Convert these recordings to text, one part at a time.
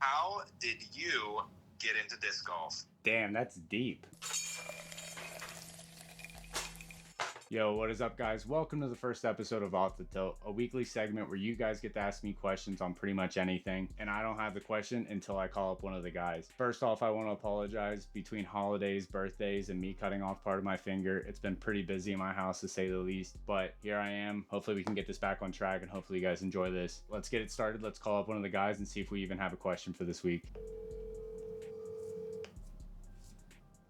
How did you get into disc golf? Damn, that's deep. Yo, what is up, guys? Welcome to the first episode of Off the Tilt, a weekly segment where you guys get to ask me questions on pretty much anything, and I don't have the question until I call up one of the guys. First off, I want to apologize. Between holidays, birthdays, and me cutting off part of my finger, it's been pretty busy in my house to say the least, but here I am. Hopefully we can get this back on track, and hopefully you guys enjoy this. Let's get it started. Let's call up one of the guys and see if we even have a question for this week.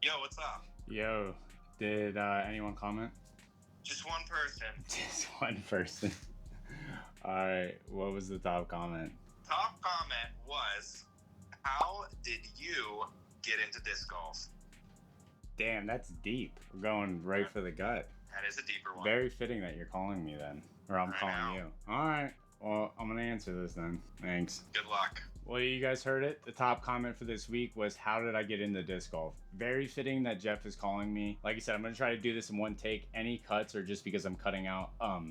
Yo, what's up? Yo, did anyone comment? Just one person. Just one person. All right, what was the top comment? Top comment was, how did you get into disc golf? Damn, that's deep. We're going right for the gut. That is a deeper one. Very fitting that you're calling me then. Or I'm I calling know. you. All right, well, I'm gonna answer this then. Thanks. Good luck. Well, you guys heard it. The top comment for this week was, how did I get into disc golf? Very fitting that Jeff is calling me. Like I said, I'm going to try to do this in one take. Any cuts are just because I'm cutting out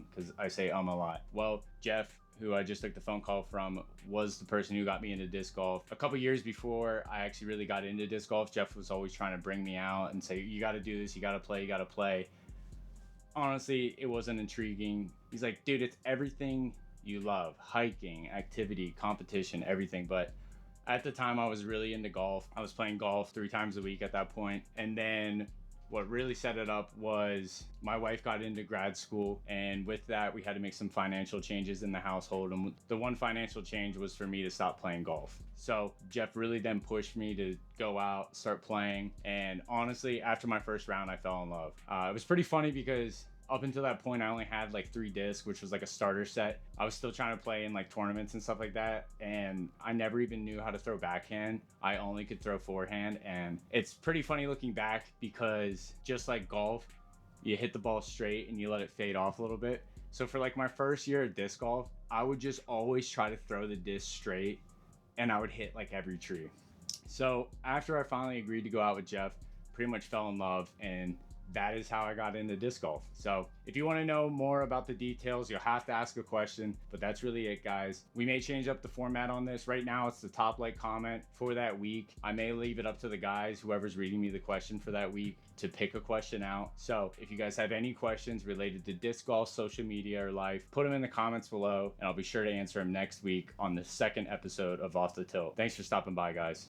because I say a lot. Well, Jeff, who I just took the phone call from, was the person who got me into disc golf. A couple years before I actually really got into disc golf, Jeff was always trying to bring me out and say, you got to do this, you got to play, you got to play. Honestly, it wasn't intriguing. He's like, dude, it's everything you love: hiking, activity, competition, everything. But at the time I was really into golf. I was playing golf 3 times a week at that point. And then what really set it up was my wife got into grad school, and with that we had to make some financial changes in the household, and the one financial change was for me to stop playing golf. So Jeff really then pushed me to go out, start playing, and honestly, after my first round I fell in love. It was pretty funny because up until that point, I only had like 3 discs, which was like a starter set. I was still trying to play in like tournaments and stuff like that, and I never even knew how to throw backhand. I only could throw forehand, and it's pretty funny looking back because just like golf, you hit the ball straight and you let it fade off a little bit. So for like my first year of disc golf, I would just always try to throw the disc straight, and I would hit like every tree. So after I finally agreed to go out with Jeff, pretty much fell in love, and that is how I got into disc golf. So if you want to know more about the details, you'll have to ask a question, but that's really it, guys. We may change up the format on this. Right now it's the top like comment for that week. I may leave it up to the guys, whoever's reading me the question for that week, to pick a question out. So if you guys have any questions related to disc golf, social media, or life, put them in the comments below, and I'll be sure to answer them next week on the second episode of Off the Tilt. Thanks for stopping by, guys.